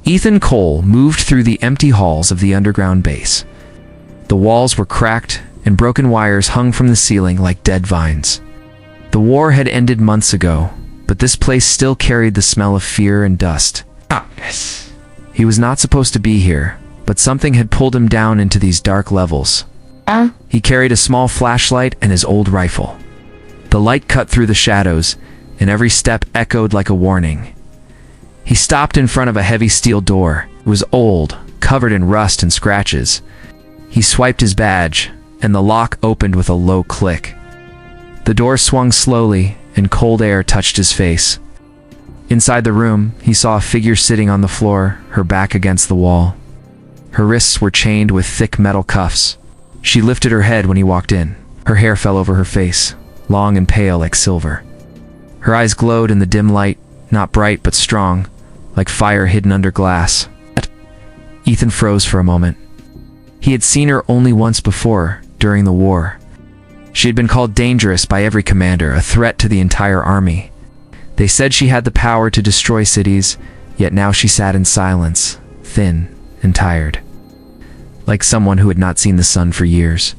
Ethan Cole moved through the empty halls of the underground base. The walls were cracked, and broken wires hung from the ceiling like dead vines. The war had ended months ago, but this place still carried the smell of fear and dust. He was not supposed to be here, but something had pulled him down into these dark levels. He carried a small flashlight and his old rifle. The light cut through the shadows, and every step echoed like a warning. He stopped in front of a heavy steel door. It was old, covered in rust and scratches. He swiped his badge, and the lock opened with a low click. The door swung slowly, and cold air touched his face. Inside the room, he saw a figure sitting on the floor, her back against the wall. Her wrists were chained with thick metal cuffs. She lifted her head when he walked in. Her hair fell over her face, long and pale like silver. Her eyes glowed in the dim light, not bright but strong, like fire hidden under glass. Ethan froze for a moment. He had seen her only once before, during the war. She had been called dangerous by every commander, a threat to the entire army. They said she had the power to destroy cities, yet now she sat in silence, thin and tired, like someone who had not seen the sun for years.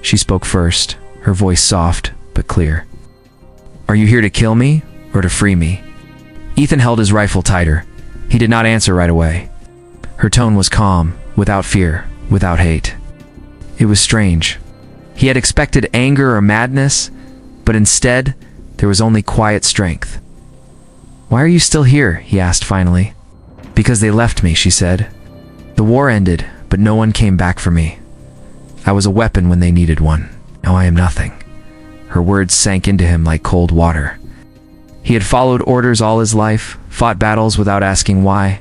She spoke first, her voice soft but clear. "Are you here to kill me, or to free me?" Ethan held his rifle tighter. He did not answer right away. Her tone was calm, without fear, without hate. It was strange. He had expected anger or madness, but instead, there was only quiet strength. "Why are you still here?" he asked finally. "Because they left me," she said. "The war ended, but no one came back for me. I was a weapon when they needed one. Now I am nothing." Her words sank into him like cold water. He had followed orders all his life, fought battles without asking why.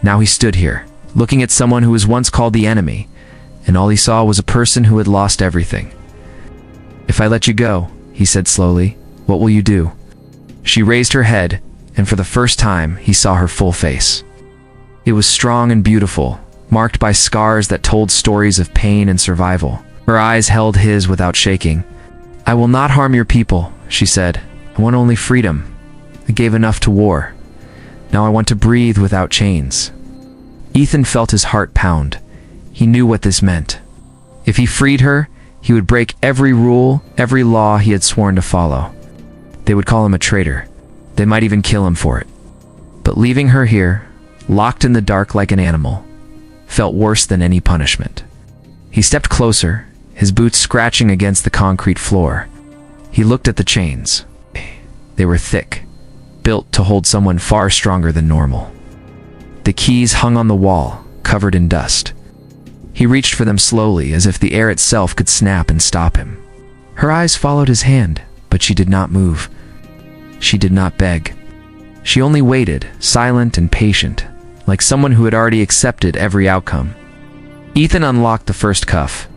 Now he stood here, looking at someone who was once called the enemy, and all he saw was a person who had lost everything. "If I let you go," he said slowly, "what will you do?" She raised her head, and for the first time, he saw her full face. It was strong and beautiful, marked by scars that told stories of pain and survival. Her eyes held his without shaking. "I will not harm your people," she said. "I want only freedom. I gave enough to war. Now I want to breathe without chains." Ethan felt his heart pound. He knew what this meant. If he freed her, he would break every rule, every law he had sworn to follow. They would call him a traitor. They might even kill him for it. But leaving her here, locked in the dark like an animal, felt worse than any punishment. He stepped closer, his boots scratching against the concrete floor. He looked at the chains. They were thick, built to hold someone far stronger than normal. The keys hung on the wall, covered in dust. He reached for them slowly, as if the air itself could snap and stop him. Her eyes followed his hand, but she did not move. She did not beg. She only waited, silent and patient, like someone who had already accepted every outcome. Ethan unlocked the first cuff.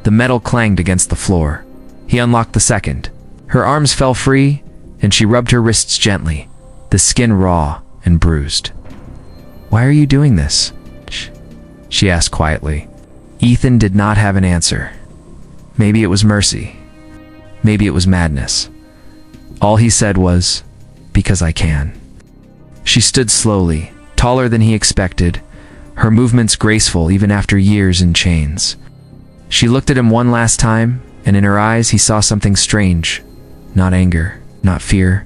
The metal clanged against the floor. He unlocked the second. Her arms fell free, and she rubbed her wrists gently, the skin raw and bruised. "Why are you doing this?" she asked quietly. Ethan did not have an answer. Maybe it was mercy. Maybe it was madness. All he said was, "Because I can." She stood slowly, taller than he expected, her movements graceful even after years in chains. She looked at him one last time, and in her eyes he saw something strange. Not anger, not fear,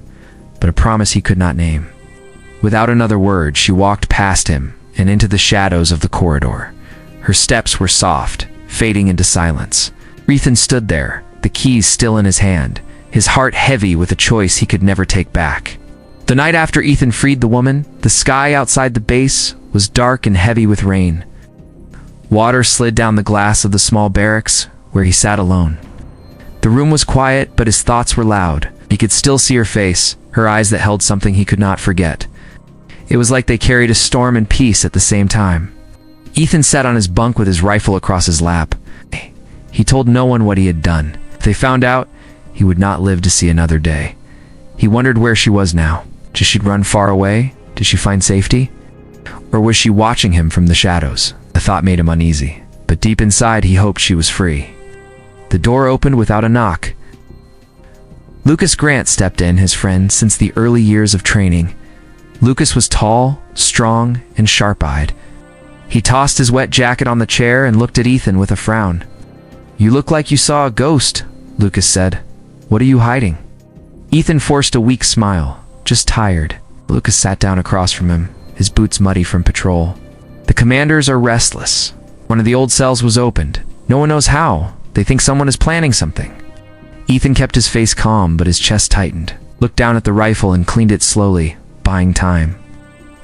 but a promise he could not name. Without another word, she walked past him and into the shadows of the corridor. Her steps were soft, fading into silence. Ethan stood there, the keys still in his hand, his heart heavy with a choice he could never take back. The night after Ethan freed the woman, the sky outside the base was dark and heavy with rain. Water slid down the glass of the small barracks, where he sat alone. The room was quiet, but his thoughts were loud. He could still see her face, her eyes that held something he could not forget. It was like they carried a storm and peace at the same time. Ethan sat on his bunk with his rifle across his lap. He told no one what he had done. If they found out, he would not live to see another day. He wondered where she was now. Did she run far away? Did she find safety? Or was she watching him from the shadows? The thought made him uneasy, but deep inside he hoped she was free. The door opened without a knock. Lucas Grant stepped in, his friend since the early years of training. Lucas was tall, strong, and sharp-eyed. He tossed his wet jacket on the chair and looked at Ethan with a frown. "You look like you saw a ghost," Lucas said. "What are you hiding?" Ethan forced a weak smile. "Just tired." Lucas sat down across from him, his boots muddy from patrol. "The commanders are restless. One of the old cells was opened. No one knows how. They think someone is planning something." Ethan kept his face calm, but his chest tightened, looked down at the rifle and cleaned it slowly, buying time.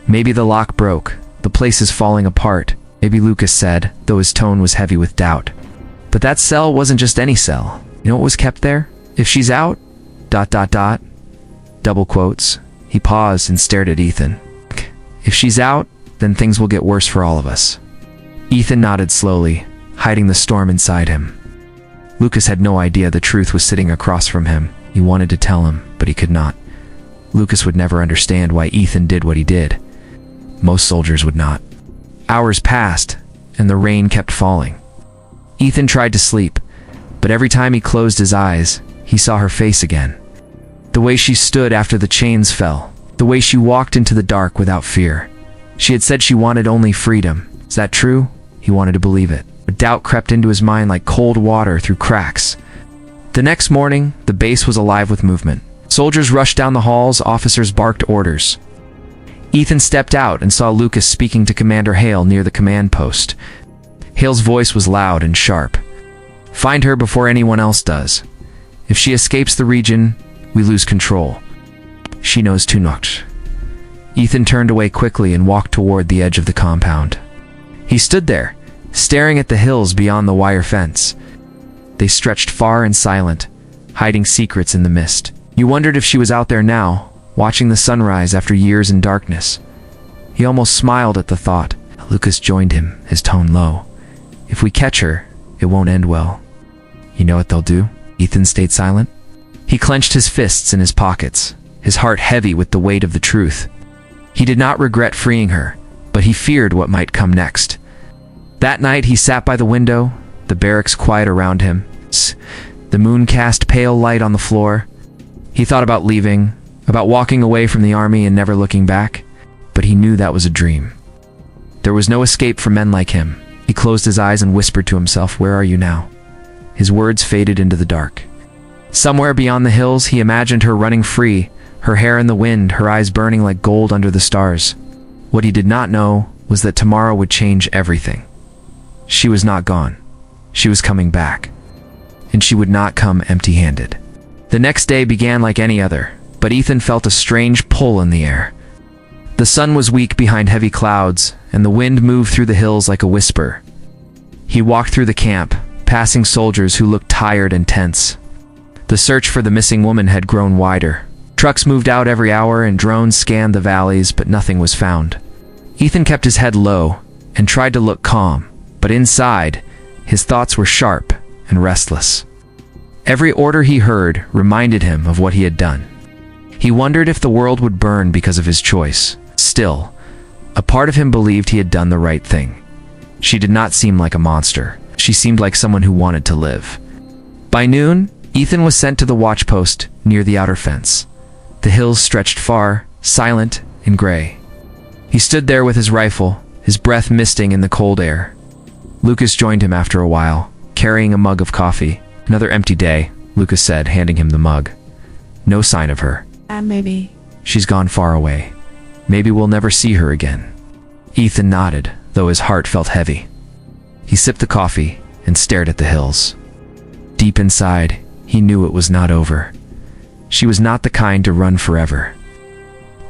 "Maybe the lock broke. The place is falling apart," maybe Lucas said, though his tone was heavy with doubt. "But that cell wasn't just any cell. You know what was kept there? If she's out... ... Double quotes. He paused and stared at Ethan. "If she's out, then things will get worse for all of us." Ethan nodded slowly, hiding the storm inside him. Lucas had no idea the truth was sitting across from him. He wanted to tell him, but he could not. Lucas would never understand why Ethan did what he did. Most soldiers would not. Hours passed, and the rain kept falling. Ethan tried to sleep, but every time he closed his eyes, he saw her face again. The way she stood after the chains fell, the way she walked into the dark without fear. She had said she wanted only freedom. Is that true? He wanted to believe it. But doubt crept into his mind like cold water through cracks. The next morning, the base was alive with movement. Soldiers rushed down the halls, officers barked orders. Ethan stepped out and saw Lucas speaking to Commander Hale near the command post. Hale's voice was loud and sharp. "Find her before anyone else does. If she escapes the region, we lose control. She knows too much." Ethan turned away quickly and walked toward the edge of the compound. He stood there, staring at the hills beyond the wire fence. They stretched far and silent, hiding secrets in the mist. You wondered if she was out there now, watching the sunrise after years in darkness. He almost smiled at the thought. Lucas joined him, his tone low. "If we catch her, it won't end well." "You know what they'll do?" Ethan stayed silent. He clenched his fists in his pockets, his heart heavy with the weight of the truth. He did not regret freeing her, but he feared what might come next. That night he sat by the window, the barracks quiet around him. The moon cast pale light on the floor. He thought about leaving, about walking away from the army and never looking back, but he knew that was a dream. There was no escape for men like him. He closed his eyes and whispered to himself, "Where are you now?" His words faded into the dark. Somewhere beyond the hills, he imagined her running free, her hair in the wind, her eyes burning like gold under the stars. What he did not know was that tomorrow would change everything. She was not gone. She was coming back. And she would not come empty-handed. The next day began like any other, but Ethan felt a strange pull in the air. The sun was weak behind heavy clouds, and the wind moved through the hills like a whisper. He walked through the camp, passing soldiers who looked tired and tense. The search for the missing woman had grown wider. Trucks moved out every hour and drones scanned the valleys, but nothing was found. Ethan kept his head low and tried to look calm, but inside, his thoughts were sharp and restless. Every order he heard reminded him of what he had done. He wondered if the world would burn because of his choice. Still, a part of him believed he had done the right thing. She did not seem like a monster. She seemed like someone who wanted to live. By noon, Ethan was sent to the watch post near the outer fence. The hills stretched far, silent and gray. He stood there with his rifle, his breath misting in the cold air. Lucas joined him after a while, carrying a mug of coffee. "Another empty day," Lucas said, handing him the mug. "No sign of her." Maybe. "She's gone far away. Maybe we'll never see her again." Ethan nodded, though his heart felt heavy. He sipped the coffee and stared at the hills. Deep inside, he knew it was not over. She was not the kind to run forever.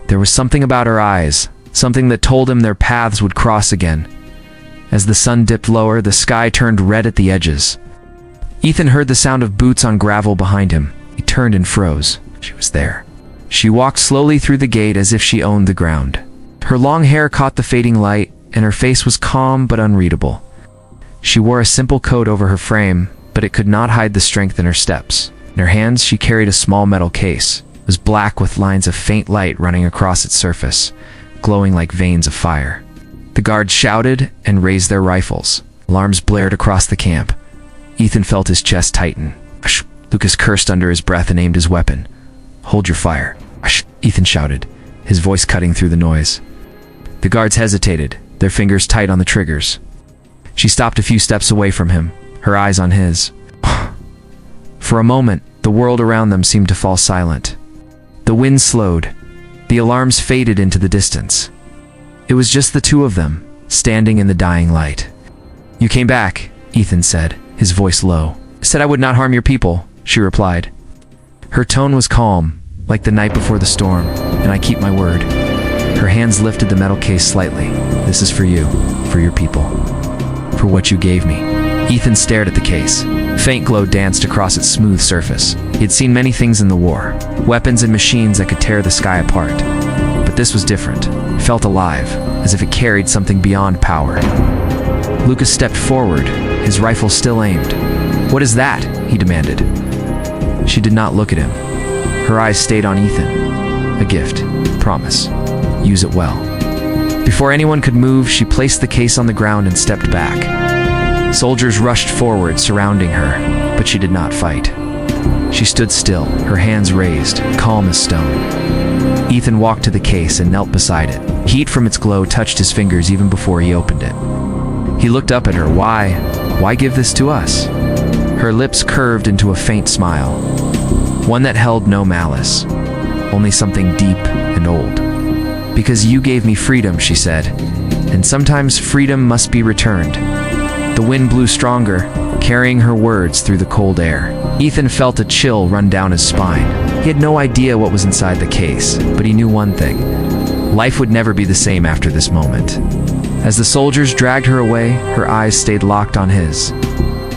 There was something about her eyes, something that told him their paths would cross again. As the sun dipped lower, the sky turned red at the edges. Ethan heard the sound of boots on gravel behind him. He turned and froze. She was there. She walked slowly through the gate as if she owned the ground. Her long hair caught the fading light, and her face was calm but unreadable. She wore a simple coat over her frame, but it could not hide the strength in her steps. In her hands, she carried a small metal case. It was black with lines of faint light running across its surface, glowing like veins of fire. The guards shouted and raised their rifles. Alarms blared across the camp. Ethan felt his chest tighten. Lucas cursed under his breath and aimed his weapon. "Hold your fire," Ethan shouted. his voice cutting through the noise. The guards hesitated, their fingers tight on the triggers. She stopped a few steps away from him, her eyes on his. For a moment, the world around them seemed to fall silent. The wind slowed. The alarms faded into the distance. It was just the two of them, standing in the dying light. "You came back," Ethan said, his voice low. "Said I would not harm your people," she replied. Her tone was calm, like the night before the storm, and I keep my word. Her hands lifted the metal case slightly. "This is for you, for your people, for what you gave me." Ethan stared at the case. Faint glow danced across its smooth surface. He had seen many things in the war, weapons and machines that could tear the sky apart. But this was different. It felt alive, as if it carried something beyond power. Lucas stepped forward, his rifle still aimed. "What is that?" he demanded. She did not look at him. Her eyes stayed on Ethan. "A gift. Promise. Use it well." Before anyone could move, she placed the case on the ground and stepped back. Soldiers rushed forward, surrounding her, but she did not fight. She stood still, her hands raised, calm as stone. Ethan walked to the case and knelt beside it. Heat from its glow touched his fingers even before he opened it. He looked up at her. Why give this to us?" Her lips curved into a faint smile, one that held no malice, only something deep and old. "Because you gave me freedom," she said, "and sometimes freedom must be returned." The wind blew stronger, carrying her words through the cold air. Ethan felt a chill run down his spine. He had no idea what was inside the case, but he knew one thing. Life would never be the same after this moment. As the soldiers dragged her away, her eyes stayed locked on his.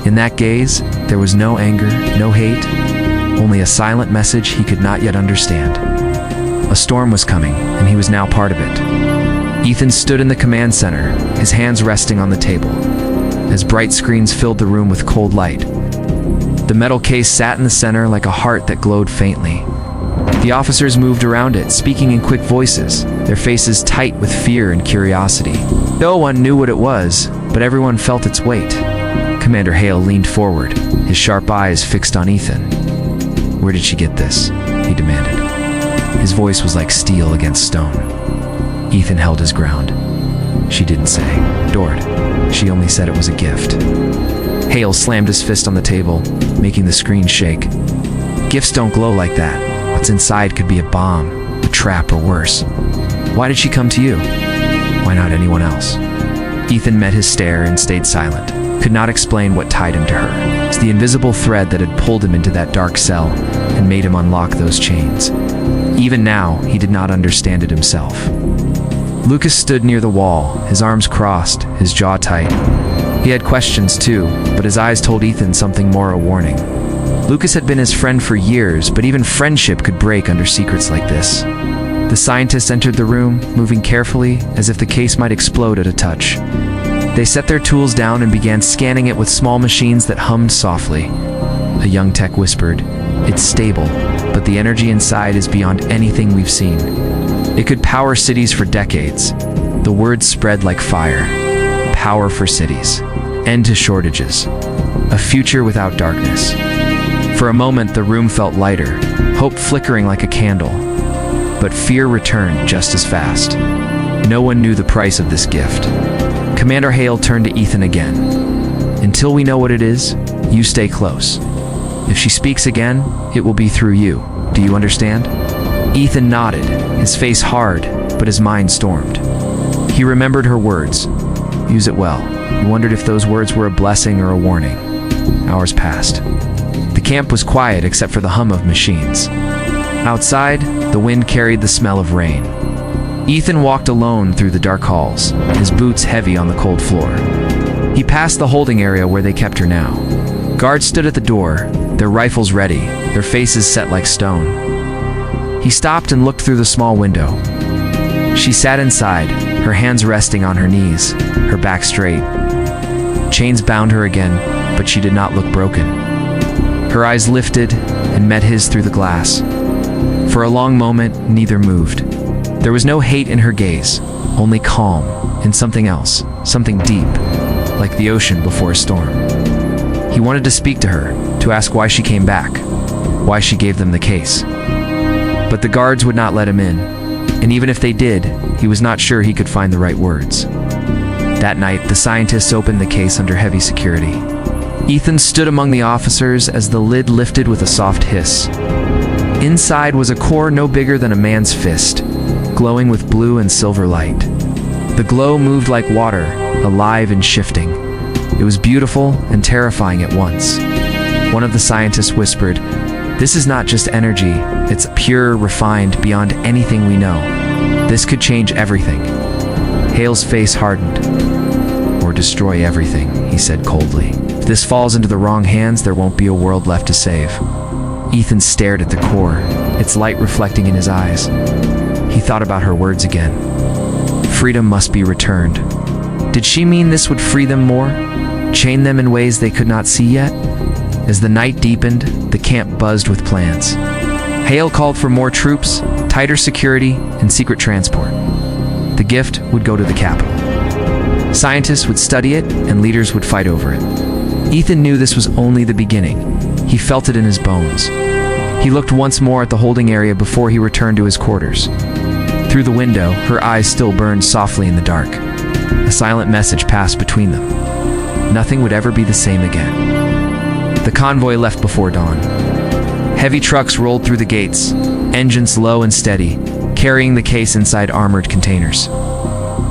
In that gaze, there was no anger, no hate, only a silent message he could not yet understand. A storm was coming, and he was now part of it. Ethan stood in the command center, his hands resting on the table, as bright screens filled the room with cold light. The metal case sat in the center like a heart that glowed faintly. The officers moved around it, speaking in quick voices, their faces tight with fear and curiosity. No one knew what it was, but everyone felt its weight. Commander Hale leaned forward, his sharp eyes fixed on Ethan. "Where did she get this?" he demanded. His voice was like steel against stone. Ethan held his ground. "She didn't say. Adored. She only said it was a gift." Hale slammed his fist on the table, making the screen shake. "Gifts don't glow like that. What's inside could be a bomb, a trap, or worse. Why did she come to you? Why not anyone else?" Ethan met his stare and stayed silent, could not explain what tied him to her. It's the invisible thread that had pulled him into that dark cell and made him unlock those chains. Even now, he did not understand it himself. Lucas stood near the wall, his arms crossed, his jaw tight. He had questions too, but his eyes told Ethan something more, a warning. Lucas had been his friend for years, but even friendship could break under secrets like this. The scientists entered the room, moving carefully, as if the case might explode at a touch. They set their tools down and began scanning it with small machines that hummed softly. A young tech whispered, "It's stable, but the energy inside is beyond anything we've seen. It could power cities for decades." The words spread like fire. Power for cities. End to shortages. A future without darkness. For a moment, the room felt lighter, hope flickering like a candle. But fear returned just as fast. No one knew the price of this gift. Commander Hale turned to Ethan again. "Until we know what it is, you stay close. If she speaks again, it will be through you. Do you understand?" Ethan nodded, his face hard, but his mind stormed. He remembered her words. Use it well. He wondered if those words were a blessing or a warning. Hours passed. The camp was quiet except for the hum of machines. Outside, the wind carried the smell of rain. Ethan walked alone through the dark halls, his boots heavy on the cold floor. He passed the holding area where they kept her now. Guards stood at the door, their rifles ready, their faces set like stone. He stopped and looked through the small window. She sat inside, her hands resting on her knees, her back straight. Chains bound her again, but she did not look broken. Her eyes lifted and met his through the glass. For a long moment, neither moved. There was no hate in her gaze, only calm and something else, something deep, like the ocean before a storm. He wanted to speak to her, to ask why she came back, why she gave them the case. But the guards would not let him in. and even if they did, he was not sure he could find the right words. That night, the scientists opened the case under heavy security. Ethan stood among the officers as the lid lifted with a soft hiss. Inside was a core no bigger than a man's fist, glowing with blue and silver light. The glow moved like water, alive and shifting. It was beautiful and terrifying at once. One of the scientists whispered, "This is not just energy, it's pure, refined, beyond anything we know. This could change everything." Hale's face hardened. "Or destroy everything," he said coldly. "If this falls into the wrong hands, there won't be a world left to save." Ethan stared at the core, its light reflecting in his eyes. He thought about her words again. Freedom must be returned. Did she mean this would free them more? Chain them in ways they could not see yet? As the night deepened, the camp buzzed with plans. Hale called for more troops, tighter security, and secret transport. The gift would go to the capital. Scientists would study it, and leaders would fight over it. Ethan knew this was only the beginning. He felt it in his bones. He looked once more at the holding area before he returned to his quarters. Through the window, her eyes still burned softly in the dark. A silent message passed between them. Nothing would ever be the same again. The convoy left before dawn. Heavy trucks rolled through the gates, engines low and steady, carrying the case inside armored containers.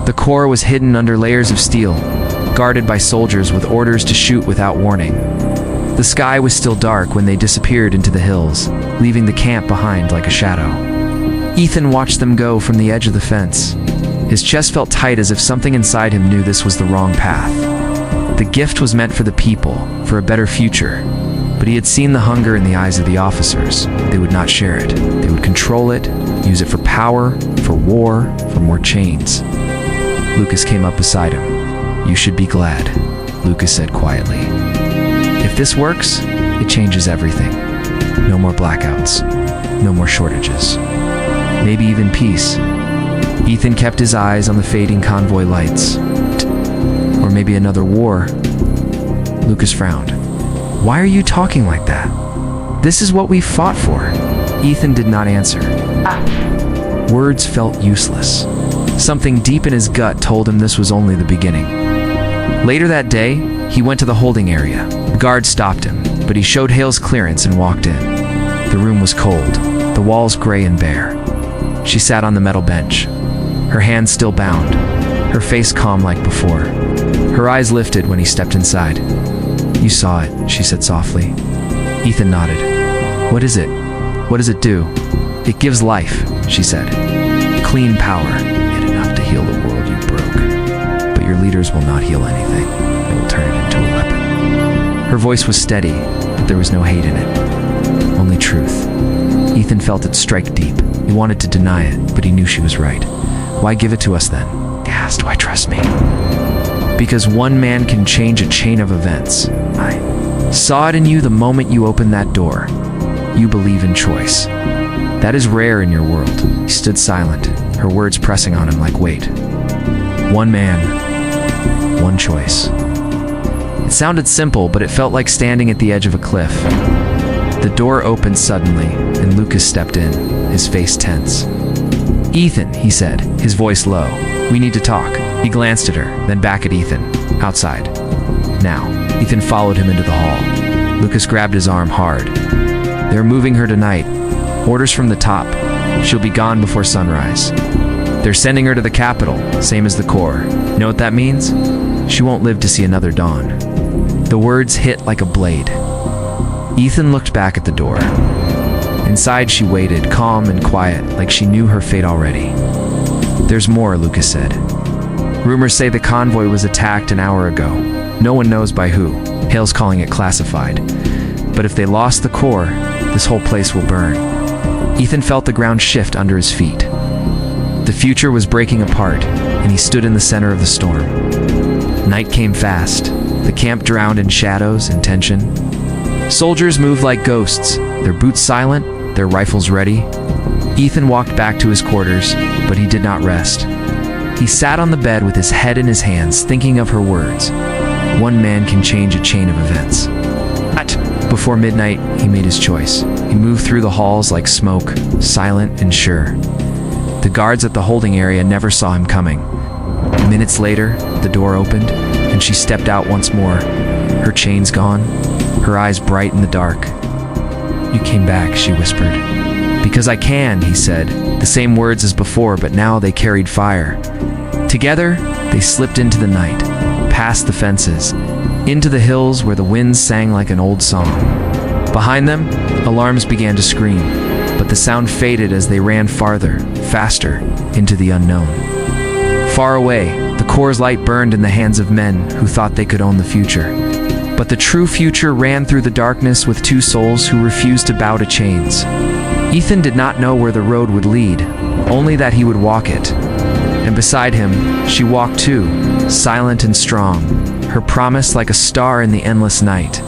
The core was hidden under layers of steel, guarded by soldiers with orders to shoot without warning. The sky was still dark when they disappeared into the hills, leaving the camp behind like a shadow. Ethan watched them go from the edge of the fence. His chest felt tight as if something inside him knew this was the wrong path. The gift was meant for the people, for a better future. But he had seen the hunger in the eyes of the officers. They would not share it. They would control it, use it for power, for war, for more chains. Lucas came up beside him. "You should be glad," Lucas said quietly. "If this works, it changes everything. No more blackouts. No more shortages. Maybe even peace." Ethan kept his eyes on the fading convoy lights. Or maybe another war. Lucas frowned. "Why are you talking like that? This is what we fought for." Ethan did not answer. Words felt useless. Something deep in his gut told him this was only the beginning. Later that day, he went to the holding area. The guard stopped him, but he showed Hale's clearance and walked in. The room was cold, the walls gray and bare. She sat on the metal bench, her hands still bound, her face calm like before. Her eyes lifted when he stepped inside. "You saw it," she said softly. Ethan nodded. "What is it? What does it do?" "It gives life," she said. "Clean power, and enough to heal the world you broke. But your leaders will not heal anything. They will turn it into a weapon." Her voice was steady, but there was no hate in it. Only truth. Ethan felt it strike deep. He wanted to deny it, but he knew she was right. "Why give it to us then?" He asked. "Why trust me?" "Because one man can change a chain of events. I saw it in you the moment you opened that door. You believe in choice. That is rare in your world." He stood silent, her words pressing on him like weight. One man, one choice. It sounded simple, but it felt like standing at the edge of a cliff. The door opened suddenly, and Lucas stepped in, his face tense. "Ethan," he said, his voice low. "We need to talk." He glanced at her, then back at Ethan. "Outside. Now." Ethan followed him into the hall. Lucas grabbed his arm hard. "They're moving her tonight. Orders from the top. She'll be gone before sunrise. They're sending her to the capital, same as the Corps. You know what that means? She won't live to see another dawn." The words hit like a blade. Ethan looked back at the door. Inside she waited, calm and quiet, like she knew her fate already. "There's more," Lucas said. "Rumors say the convoy was attacked an hour ago. No one knows by who. Hale's calling it classified. But if they lost the core, this whole place will burn." Ethan felt the ground shift under his feet. The future was breaking apart, and he stood in the center of the storm. Night came fast. The camp drowned in shadows and tension. Soldiers moved like ghosts, their boots silent, their rifles ready. Ethan walked back to his quarters, but he did not rest. He sat on the bed with his head in his hands, thinking of her words. One man can change a chain of events. Before midnight, he made his choice. He moved through the halls like smoke, silent and sure. The guards at the holding area never saw him coming. Minutes later, the door opened, and she stepped out once more, her chains gone, her eyes bright in the dark. "You came back," she whispered. "Because I can," he said, the same words as before, but now they carried fire. Together, they slipped into the night, past the fences, into the hills where the winds sang like an old song. Behind them, alarms began to scream, but the sound faded as they ran farther, faster, into the unknown. Far away, the Corps' light burned in the hands of men who thought they could own the future. But the true future ran through the darkness with two souls who refused to bow to chains. Ethan did not know where the road would lead, only that he would walk it. And beside him, she walked too, silent and strong, her promise like a star in the endless night.